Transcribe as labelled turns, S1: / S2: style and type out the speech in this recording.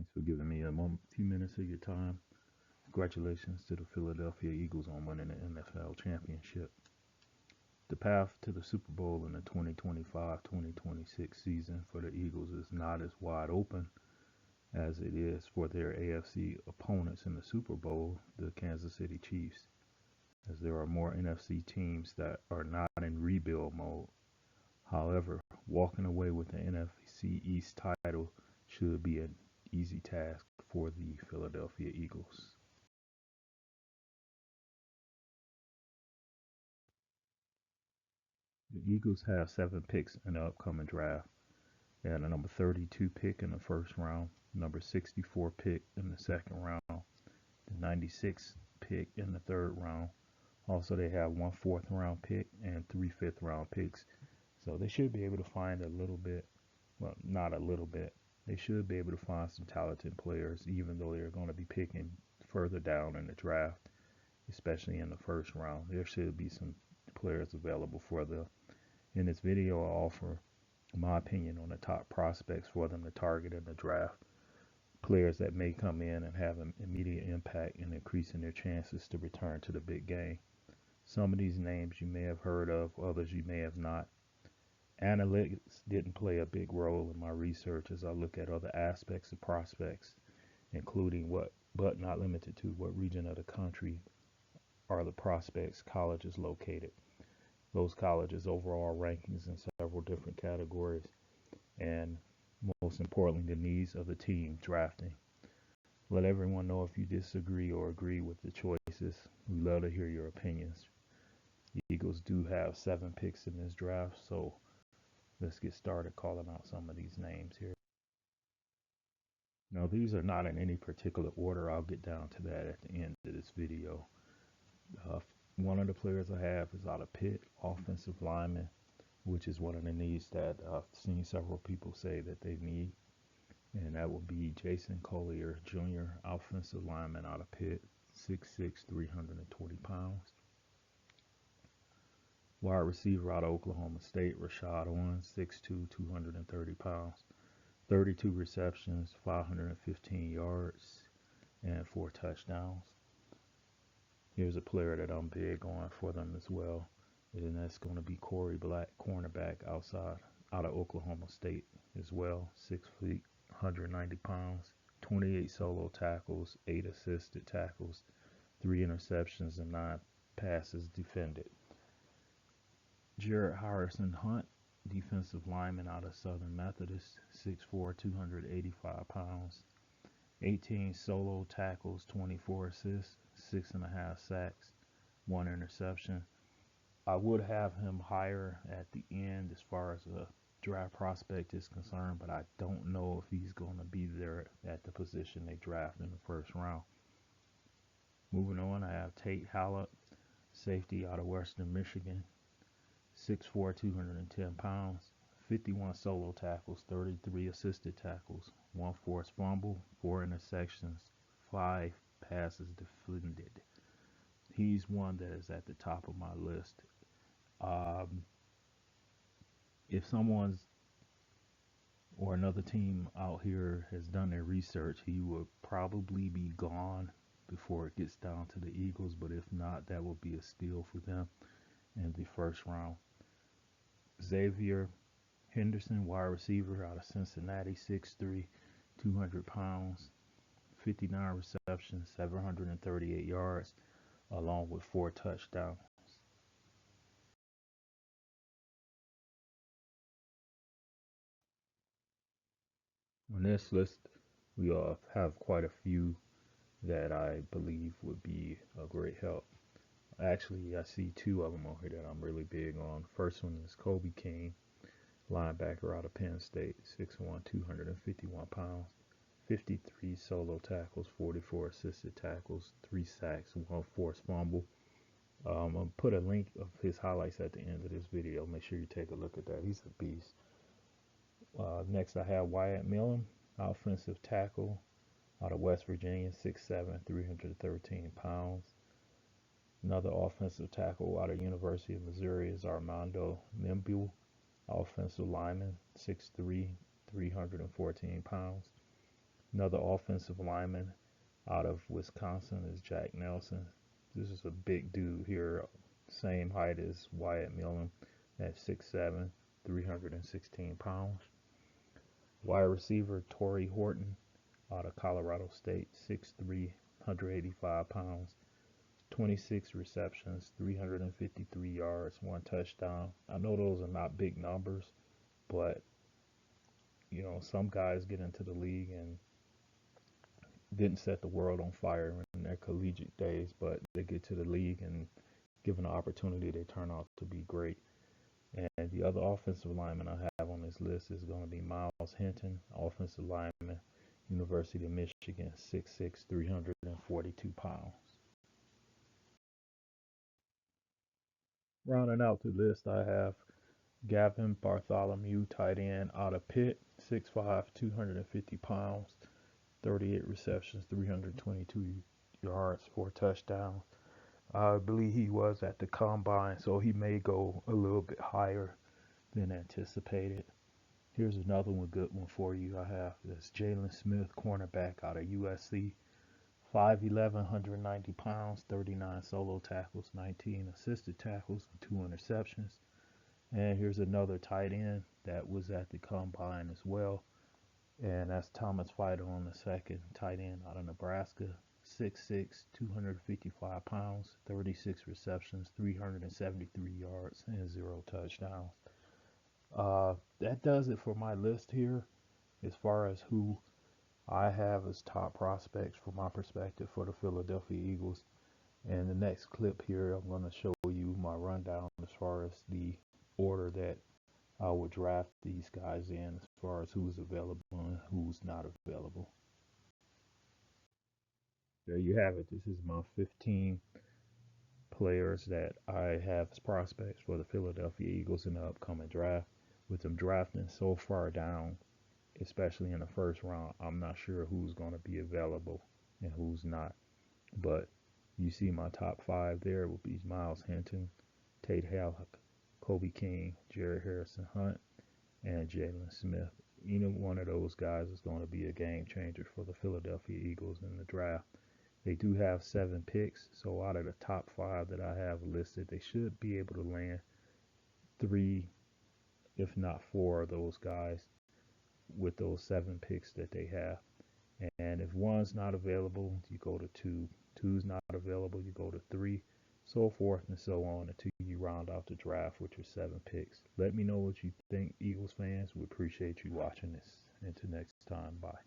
S1: Thanks for giving me a few minutes of your time. Congratulations to the Philadelphia Eagles on winning the NFL championship. The path to the Super Bowl in the 2025-2026 season for the Eagles is not as wide open as it is for their AFC opponents in the Super Bowl, the Kansas City Chiefs, as there are more NFC teams that are not in rebuild mode. However, walking away with the NFC East title should be an easy task for the Philadelphia Eagles. The Eagles have 7 picks in the upcoming draft. They had a number 32 pick in the first round, number 64 pick in the second round, the 96 pick in the third round. Also, they have one fourth round pick and three fifth round picks. So they should be able to find a little bit, well, not a little bit. They should be able to find some talented players, even though they're going to be picking further down in the draft, especially in the first round. There should be some players available for them. In this video, I'll offer my opinion on the top prospects for them to target in the draft. Players that may come in and have an immediate impact in increasing their chances to return to the big game. Some of these names you may have heard of, others you may have not. Analytics didn't play a big role in my research as I look at other aspects of prospects, including what, but not limited to, what region of the country are the prospects' colleges located. Those colleges' overall rankings in several different categories, and most importantly, the needs of the team drafting. Let everyone know if you disagree or agree with the choices. We love to hear your opinions. The Eagles do have 7 picks in this draft, so let's get started calling out some of these names here. Now, these are not in any particular order. I'll get down to that at the end of this video. One of the players I have is out of Pitt, offensive lineman, which is one of the needs that I've seen several people say that they need. And that will be Jason Collier Jr., offensive lineman out of Pitt, 6'6", 320 pounds. Wide receiver out of Oklahoma State, Rashad Owens, 6'2", 230 pounds. 32 receptions, 515 yards, and 4 touchdowns. Here's a player that I'm big on for them as well, and that's going to be Corey Black, cornerback out of Oklahoma State as well, 6 feet, 190 pounds, 28 solo tackles, 8 assisted tackles, 3 interceptions, and 9 passes defended. Jared Harrison Hunt, defensive lineman out of Southern Methodist, 6'4", 285 pounds, 18 solo tackles, 24 assists, 6.5 sacks, 1 interception. I would have him higher at the end as far as a draft prospect is concerned, but I don't know if he's going to be there at the position they draft in the first round. Moving on, I have Tate Hallett, safety out of Western Michigan, 6'4", 210 pounds, 51 solo tackles, 33 assisted tackles, 1 forced fumble, 4 interceptions, 5 passes defended. He's one that is at the top of my list. If someone's or another team out here has done their research, he will probably be gone before it gets down to the Eagles, but if not, that will be a steal for them in the first round. Xavier Henderson, wide receiver out of Cincinnati, 6'3", 200 pounds, 59 receptions, 738 yards, along with 4 touchdowns. On this list, we have quite a few that I believe would be a great help. Actually, I see 2 of them on here that I'm really big on. First one is Kobe King, linebacker out of Penn State, 6'1", 251 pounds, 53 solo tackles, 44 assisted tackles, 3 sacks, 1 forced fumble. I'll put a link of his highlights at the end of this video. Make sure you take a look at that. He's a beast. Next, I have Wyatt Millen, offensive tackle out of West Virginia, 6'7", 313 pounds. Another offensive tackle out of University of Missouri is Armando Nimbu, offensive lineman, 6'3", 314 pounds. Another offensive lineman out of Wisconsin is Jack Nelson. This is a big dude here, same height as Wyatt Millen at 6'7", 316 pounds. Wide receiver Torrey Horton out of Colorado State, 6'3", 185 pounds, 26 receptions, 353 yards, one touchdown. I know those are not big numbers, but some guys get into the league and didn't set the world on fire in their collegiate days, but they get to the league and given the opportunity, they turn out to be great. And the other offensive lineman I have on this list is going to be Miles Hinton, offensive lineman, University of Michigan, 6'6", 342 pounds. Rounding out the list, I have Gavin Bartholomew, tight end out of Pitt, 6'5", 250 pounds, 38 receptions, 322 yards, 4 touchdowns. I believe he was at the combine, so he may go a little bit higher than anticipated. Here's another good one for you. I have this Jalen Smith, cornerback out of USC, 5'11", 190 pounds, 39 solo tackles, 19 assisted tackles, and 2 interceptions. And here's another tight end that was at the combine as well, and that's Thomas Fido on the second, tight end out of Nebraska, 6'6", 255 pounds, 36 receptions, 373 yards, and 0 touchdowns. That does it for my list here as far as who I have as top prospects from my perspective for the Philadelphia Eagles. And the next clip here, I'm going to show you my rundown as far as the order that I will draft these guys in as far as who's available and who's not available. There you have it. This is my 15 players that I have as prospects for the Philadelphia Eagles in the upcoming draft. With them drafting so far down, especially in the first round, I'm not sure who's going to be available and who's not. But you see my top 5 there will be Miles Hinton, Tate Hallock, Kobe King, Jared Harrison Hunt, and Jalen Smith. Either one of those guys is going to be a game changer for the Philadelphia Eagles in the draft. They do have 7 picks, so out of the top 5 that I have listed, they should be able to land 3, if not 4 of those guys with those 7 picks that they have. And if one's not available, you go to 2. Two's not available, you go to 3, so forth and so on until you round out the draft with your 7 picks. Let me know what you think, Eagles fans. We appreciate you watching this. Until next time, bye.